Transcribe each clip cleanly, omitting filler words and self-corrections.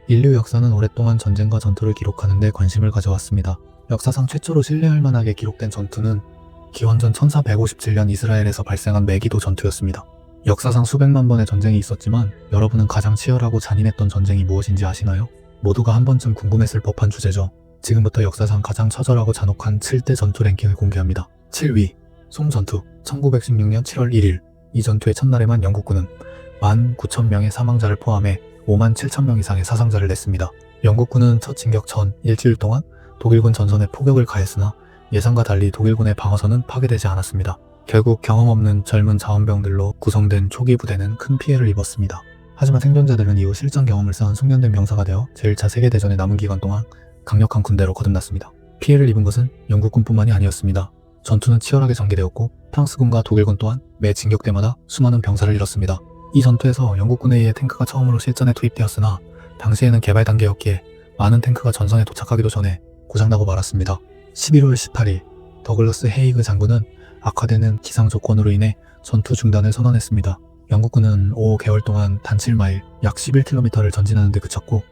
인류 역사는 오랫동안 전쟁과 전투를 기록하는 데 관심을 가져왔습니다. 역사상 최초로 신뢰할 만하게 기록된 전투는 기원전 1457년 이스라엘에서 발생한 메기도 전투였습니다. 역사상 수백만 번의 전쟁이 있었지만 여러분은 가장 치열하고 잔인했던 전쟁이 무엇인지 아시나요? 모두가 한 번쯤 궁금했을 법한 주제죠. 지금부터 역사상 가장 처절하고 잔혹한 7대 전투 랭킹을 공개합니다. 7위 솜전투 1916년 7월 1일 이 전투의 첫날에만 영국군은 19,000명의 사망자를 포함해 57,000명 이상의 사상자를 냈습니다. 영국군은 첫 진격 전 일주일 동안 독일군 전선에 포격을 가했으나 예상과 달리 독일군의 방어선은 파괴되지 않았습니다. 결국 경험 없는 젊은 자원병들로 구성된 초기 부대는 큰 피해를 입었습니다. 하지만 생존자들은 이후 실전 경험을 쌓은 숙련된 병사가 되어 제1차 세계대전에 남은 기간 동안 강력한 군대로 거듭났습니다. 피해를 입은 것은 영국군뿐만이 아니었습니다. 전투는 치열하게 전개되었고 프랑스군과 독일군 또한 매 진격 때마다 수많은 병사를 잃었습니다. 이 전투에서 영국군에 의해 탱크가 처음으로 실전에 투입되었으나 당시에는 개발 단계였기에 많은 탱크가 전선에 도착하기도 전에 고장나고 말았습니다. 11월 18일 더글러스 헤이그 장군은 악화되는 기상 조건으로 인해 전투 중단을 선언했습니다. 영국군은 5개월 동안 단 7마일 약 11km를 전진하는 데 그쳤고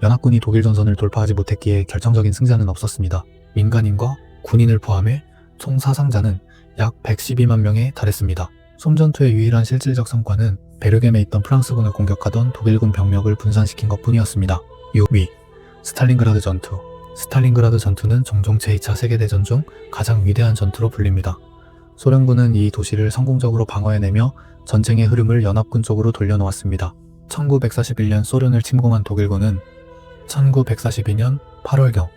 연합군이 독일 전선을 돌파하지 못했기에 결정적인 승자는 없었습니다. 민간인과 군인을 포함해 총 사상자는 약 112만 명에 달했습니다. 솜전투의 유일한 실질적 성과는 베르겜에 있던 프랑스군을 공격하던 독일군 병력을 분산시킨 것뿐이었습니다. 6위 스탈린그라드 전투 스탈린그라드 전투는 종종 제2차 세계대전 중 가장 위대한 전투로 불립니다. 소련군은 이 도시를 성공적으로 방어해내며 전쟁의 흐름을 연합군 쪽으로 돌려놓았습니다. 1941년 소련을 침공한 독일군은 1942년 8월경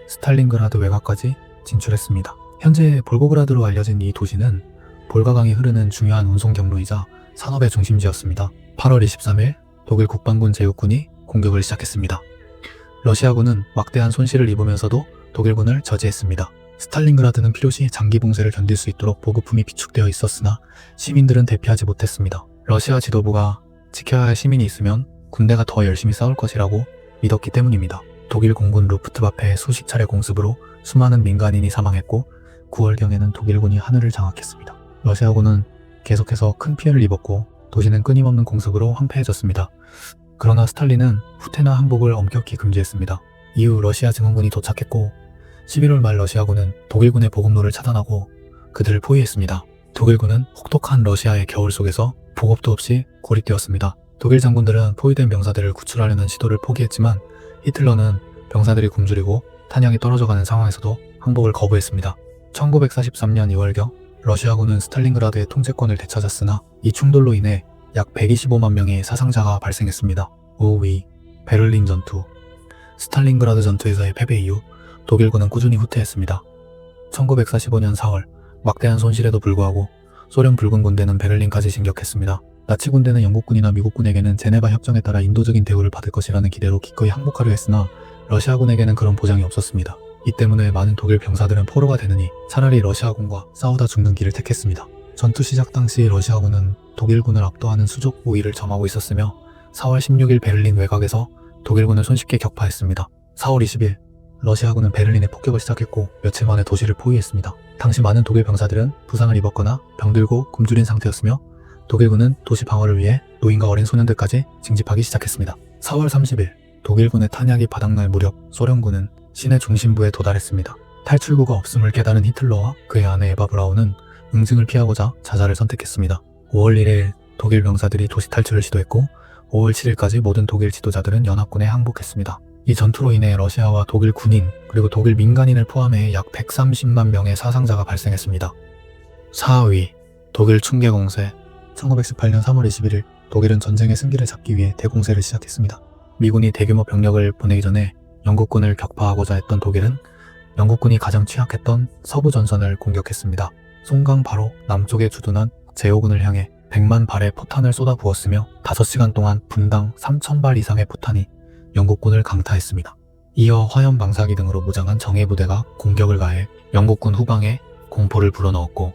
스탈린그라드 외곽까지 진출했습니다. 현재 볼고그라드로 알려진 이 도시는 볼가강이 흐르는 중요한 운송 경로이자 산업의 중심지였습니다. 8월 23일 독일 국방군 제국군이 공격을 시작했습니다. 러시아군은 막대한 손실을 입으면서도 독일군을 저지했습니다. 스탈린그라드는 필요시 장기 봉쇄를 견딜 수 있도록 보급품이 비축되어 있었으나 시민들은 대피하지 못했습니다. 러시아 지도부가 지켜야 할 시민이 있으면 군대가 더 열심히 싸울 것이라고 믿었기 때문입니다. 독일 공군 루프트와페의 수십 차례 공습으로 수많은 민간인이 사망했고 9월경에는 독일군이 하늘을 장악했습니다. 러시아군은 계속해서 큰 피해를 입었고 도시는 끊임없는 공습으로 황폐해졌습니다. 그러나 스탈린은 후퇴나 항복을 엄격히 금지했습니다. 이후 러시아 증원군이 도착했고 11월 말 러시아군은 독일군의 보급로를 차단하고 그들을 포위했습니다. 독일군은 혹독한 러시아의 겨울 속에서 보급도 없이 고립되었습니다. 독일 장군들은 포위된 병사들을 구출하려는 시도를 포기했지만 히틀러는 병사들이 굶주리고 탄약이 떨어져가는 상황에서도 항복을 거부했습니다. 1943년 2월경 러시아군은 스탈린그라드의 통제권을 되찾았으나 이 충돌로 인해 약 125만 명의 사상자가 발생했습니다. 5위 베를린 전투 스탈린그라드 전투에서의 패배 이후 독일군은 꾸준히 후퇴했습니다. 1945년 4월 막대한 손실에도 불구하고 소련 붉은 군대는 베를린까지 진격했습니다. 나치 군대는 영국군이나 미국군에게는 제네바 협정에 따라 인도적인 대우를 받을 것이라는 기대로 기꺼이 항복하려 했으나 러시아군에게는 그런 보장이 없었습니다. 이 때문에 많은 독일 병사들은 포로가 되느니 차라리 러시아군과 싸우다 죽는 길을 택했습니다. 전투 시작 당시 러시아군은 독일군을 압도하는 수족 우위를 점하고 있었으며 4월 16일 베를린 외곽에서 독일군을 손쉽게 격파했습니다. 4월 20일 러시아군은 베를린에 폭격을 시작했고 며칠 만에 도시를 포위했습니다. 당시 많은 독일 병사들은 부상을 입었거나 병들고 굶주린 상태였으며 독일군은 도시 방어를 위해 노인과 어린 소년들까지 징집하기 시작했습니다. 4월 30일 독일군의 탄약이 바닥날 무렵 소련군은 시내 중심부에 도달했습니다. 탈출구가 없음을 깨달은 히틀러와 그의 아내 에바 브라운은 응징을 피하고자 자살을 선택했습니다. 5월 1일 독일 병사들이 도시 탈출을 시도했고 5월 7일까지 모든 독일 지도자들은 연합군에 항복했습니다. 이 전투로 인해 러시아와 독일 군인 그리고 독일 민간인을 포함해 약 130만 명의 사상자가 발생했습니다. 4위 독일 충계 공세 1918년 3월 21일 독일은 전쟁의 승기를 잡기 위해 대공세를 시작했습니다. 미군이 대규모 병력을 보내기 전에 영국군을 격파하고자 했던 독일은 영국군이 가장 취약했던 서부 전선을 공격했습니다. 송강 바로 남쪽에 주둔한 제오군을 향해 100만 발의 포탄을 쏟아부었으며 5시간 동안 분당 3,000발 이상의 포탄이 영국군을 강타했습니다. 이어 화염 방사기 등으로 무장한 정예부대가 공격을 가해 영국군 후방에 공포를 불어넣었고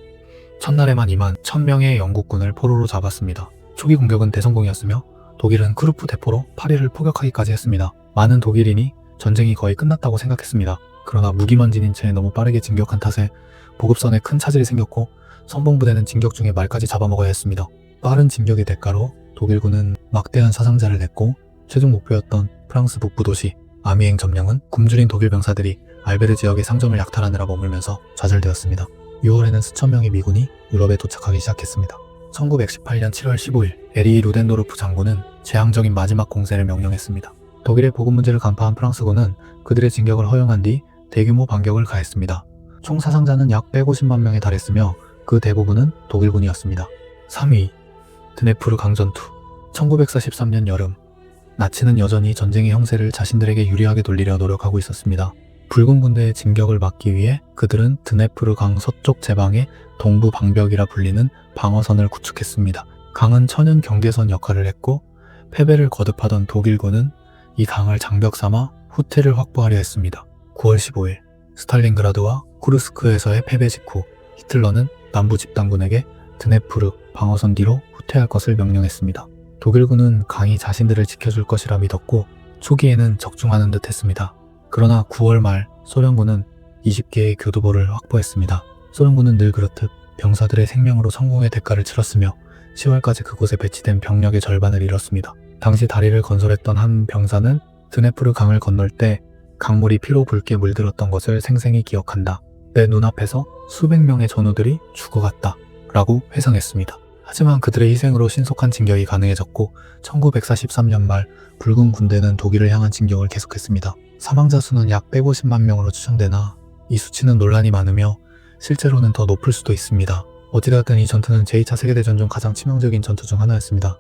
첫날에만 2만 1,000명의 영국군을 포로로 잡았습니다. 초기 공격은 대성공이었으며 독일은 크루프 대포로 파리를 포격하기까지 했습니다. 많은 독일인이 전쟁이 거의 끝났다고 생각했습니다. 그러나 무기만 지닌 채 너무 빠르게 진격한 탓에 보급선에 큰 차질이 생겼고 선봉부대는 진격 중에 말까지 잡아먹어야 했습니다. 빠른 진격의 대가로 독일군은 막대한 사상자를 냈고 최종 목표였던 프랑스 북부 도시 아미엥 점령은 굶주린 독일 병사들이 알베르 지역의 상점을 약탈하느라 머물면서 좌절되었습니다. 6월에는 수천 명의 미군이 유럽에 도착하기 시작했습니다. 1918년 7월 15일 에리 루덴도르프 장군은 재앙적인 마지막 공세를 명령했습니다. 독일의 보급 문제를 간파한 프랑스군은 그들의 진격을 허용한 뒤 대규모 반격을 가했습니다. 총 사상자는 약 150만 명에 달했으며 그 대부분은 독일군이었습니다. 3위 드네프르 강전투. 1943년 여름, 나치는 여전히 전쟁의 형세를 자신들에게 유리하게 돌리려 노력하고 있었습니다. 붉은 군대의 진격을 막기 위해 그들은 드네프르 강 서쪽 제방의 동부 방벽이라 불리는 방어선을 구축했습니다. 강은 천연 경계선 역할을 했고 패배를 거듭하던 독일군은 이 강을 장벽 삼아 후퇴를 확보하려 했습니다. 9월 15일 스탈린그라드와 쿠르스크에서의 패배 직후 히틀러는 남부 집단군에게 드네프르 방어선 뒤로 후퇴할 것을 명령했습니다. 독일군은 강이 자신들을 지켜줄 것이라 믿었고 초기에는 적중하는 듯 했습니다. 그러나 9월 말 소련군은 20개의 교두보를 확보했습니다. 소련군은 늘 그렇듯 병사들의 생명으로 성공의 대가를 치렀으며 10월까지 그곳에 배치된 병력의 절반을 잃었습니다. 당시 다리를 건설했던 한 병사는 드네프르 강을 건널 때 강물이 피로 붉게 물들었던 것을 생생히 기억한다. 내 눈앞에서 수백 명의 전우들이 죽어갔다 라고 회상했습니다. 하지만 그들의 희생으로 신속한 진격이 가능해졌고 1943년 말 붉은 군대는 독일을 향한 진격을 계속했습니다. 사망자 수는 약 150만 명으로 추정되나 이 수치는 논란이 많으며 실제로는 더 높을 수도 있습니다. 어찌되었든 이 전투는 제2차 세계대전 중 가장 치명적인 전투 중 하나였습니다.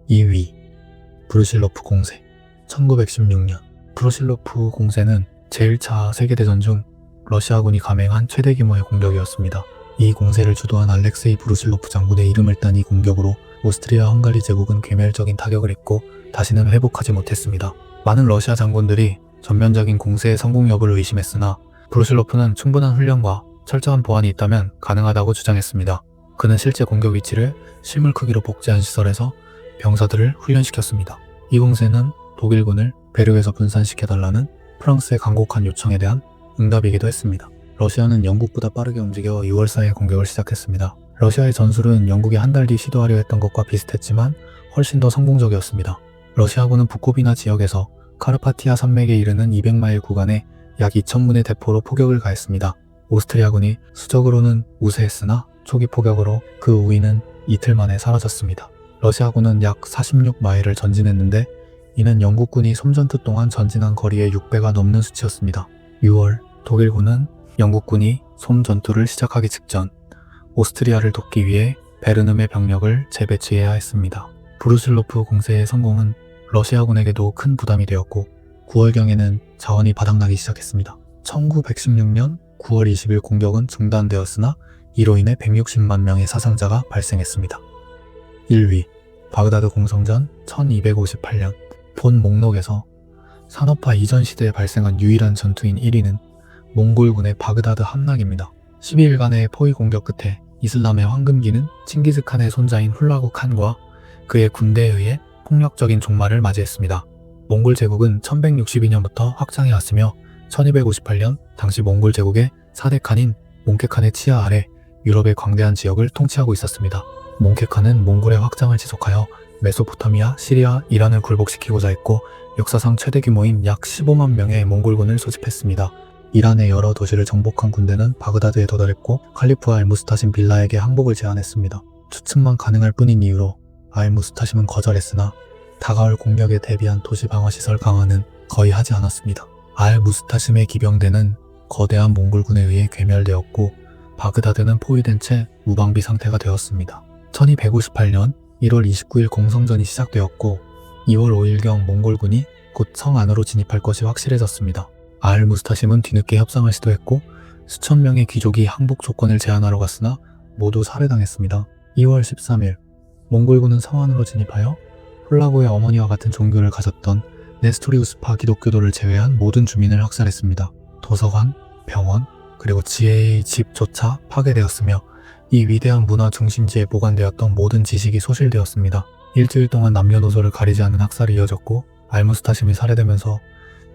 2위 브루실로프 공세. 1916년 브루실로프 공세는 제1차 세계대전 중 러시아군이 감행한 최대 규모의 공격이었습니다. 이 공세를 주도한 알렉세이 브루실로프 장군의 이름을 딴 이 공격으로 오스트리아 헝가리 제국은 괴멸적인 타격을 입고 다시는 회복하지 못했습니다. 많은 러시아 장군들이 전면적인 공세의 성공 여부를 의심했으나 브루실로프는 충분한 훈련과 철저한 보안이 있다면 가능하다고 주장했습니다. 그는 실제 공격 위치를 실물 크기로 복제한 시설에서 병사들을 훈련시켰습니다. 이 공세는 독일군을 베르에서 분산시켜달라는 프랑스의 간곡한 요청에 대한 응답이기도 했습니다. 러시아는 영국보다 빠르게 움직여 2월 4일 공격을 시작했습니다. 러시아의 전술은 영국이 한 달 뒤 시도하려 했던 것과 비슷했지만 훨씬 더 성공적이었습니다. 러시아군은 부코비나 지역에서 카르파티아 산맥에 이르는 200마일 구간에 약 2,000문의 대포로 포격을 가했습니다. 오스트리아군이 수적으로는 우세했으나 초기 포격으로 그 우위는 이틀 만에 사라졌습니다. 러시아군은 약 46마일을 전진했는데 이는 영국군이 솜전투 동안 전진한 거리의 6배가 넘는 수치였습니다. 6월 독일군은 영국군이 솜전투를 시작하기 직전 오스트리아를 돕기 위해 베르눔의 병력을 재배치해야 했습니다. 브루실로프 공세의 성공은 러시아군에게도 큰 부담이 되었고 9월경에는 자원이 바닥나기 시작했습니다. 1916년 9월 20일 공격은 중단되었으나 이로 인해 160만 명의 사상자가 발생했습니다. 1위 바그다드 공성전 1258년. 본 목록에서 산업화 이전 시대에 발생한 유일한 전투인 1위는 몽골군의 바그다드 함락입니다. 12일간의 포위 공격 끝에 이슬람의 황금기는 칭기즈칸의 손자인 훌라구 칸과 그의 군대에 의해 폭력적인 종말을 맞이했습니다. 몽골 제국은 1162년부터 확장해왔으며 1258년 당시 몽골 제국의 4대 칸인 몽케칸의 치하 아래 유럽의 광대한 지역을 통치하고 있었습니다. 몽케칸은 몽골의 확장을 지속하여 메소포타미아, 시리아, 이란을 굴복시키고자 했고 역사상 최대 규모인 약 15만 명의 몽골군을 소집했습니다. 이란의 여러 도시를 정복한 군대는 바그다드에 도달했고 칼리프 알무스타심 빌라에게 항복을 제안했습니다. 추측만 가능할 뿐인 이유로 알무스타심은 거절했으나 다가올 공격에 대비한 도시 방어시설 강화는 거의 하지 않았습니다. 알무스타심의 기병대는 거대한 몽골군에 의해 괴멸되었고 바그다드는 포위된 채 무방비 상태가 되었습니다. 1258년 1월 29일 공성전이 시작되었고 2월 5일경 몽골군이 곧 성 안으로 진입할 것이 확실해졌습니다. 알무스타심은 뒤늦게 협상을 시도했고 수천 명의 귀족이 항복 조건을 제안하러 갔으나 모두 살해당했습니다. 2월 13일 몽골군은 성 안으로 진입하여 훌라구의 어머니와 같은 종교를 가졌던 네스토리우스파 기독교도를 제외한 모든 주민을 학살했습니다. 도서관, 병원, 그리고 지혜의 집조차 파괴되었으며 이 위대한 문화 중심지에 보관되었던 모든 지식이 소실되었습니다. 일주일 동안 남녀노소를 가리지 않는 학살이 이어졌고 알무스타심이 살해되면서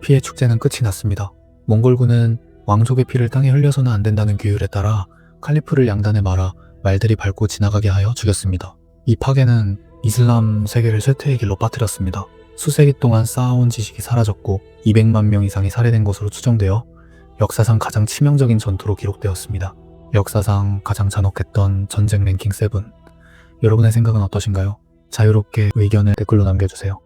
피해 축제는 끝이 났습니다. 몽골군은 왕족의 피를 땅에 흘려서는 안 된다는 규율에 따라 칼리프를 양단에 말아 말들이 밟고 지나가게 하여 죽였습니다. 이 파괴는 이슬람 세계를 쇠퇴의 길로 빠뜨렸습니다. 수세기 동안 쌓아온 지식이 사라졌고 200만 명 이상이 살해된 것으로 추정되어 역사상 가장 치명적인 전투로 기록되었습니다. 역사상 가장 잔혹했던 전쟁 랭킹 7. 여러분의 생각은 어떠신가요? 자유롭게 의견을 댓글로 남겨주세요.